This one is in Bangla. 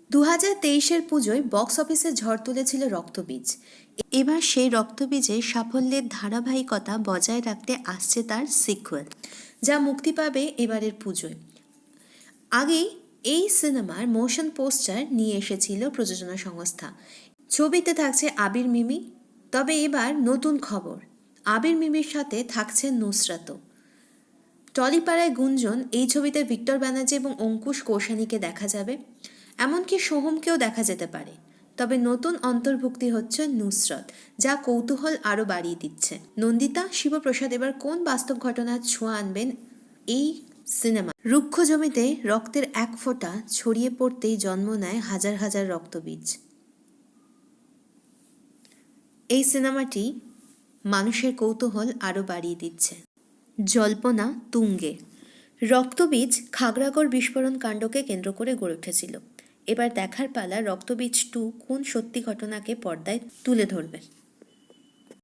2023-এর পুজোয় বক্স অফিসে ঝড় তুলেছিল রক্তবীজ। এবার সেই রক্তবীজের সাফল্যের ধারাবাহিকতা বজায় রাখতে আসছে তার সিকুয়েল, যা মুক্তি পাবে এবারের পুজোয়। আগেই এই সিনেমার মোশন পোস্টার নিয়ে এসেছিল প্রযোজনা সংস্থা। ছবিতে থাকছে আবির মিমি, তবে এবার নতুন খবর, আবির মিমির সাথে থাকছেন নুসরাতও। টলিপাড়ায় গুঞ্জন, এই ছবিতে ভিক্টর ব্যানার্জি এবং অঙ্কুশ কৌশানীকে দেখা যাবে, এমনকি সোহমকেও দেখা যেতে পারে। তবে নতুন অন্তর্ভুক্তি হচ্ছে নুসরত, যা কৌতূহল আরও বাড়িয়ে দিচ্ছে। নন্দিতা শিবপ্রসাদ এবার কোন বাস্তব ঘটনার ছোঁয়া আনবেন এই সিনেমা? রুক্ষ জমিতে রক্তের এক ফোঁটা ছড়িয়ে পড়তেই জন্ম নেয় হাজার হাজার রক্তবীজ। এই সিনেমাটি মানুষের কৌতূহল আরও বাড়িয়ে দিচ্ছে। জল্পনা তুঙ্গে। রক্তবীজ খাগড়াগড় বিস্ফোরণ কাণ্ডকে কেন্দ্র করে গড়ে উঠেছিল। এবার দেখার পালা রক্তবীজ 2 কোন সত্যি ঘটনাকে পর্দায় তুলে ধরবে।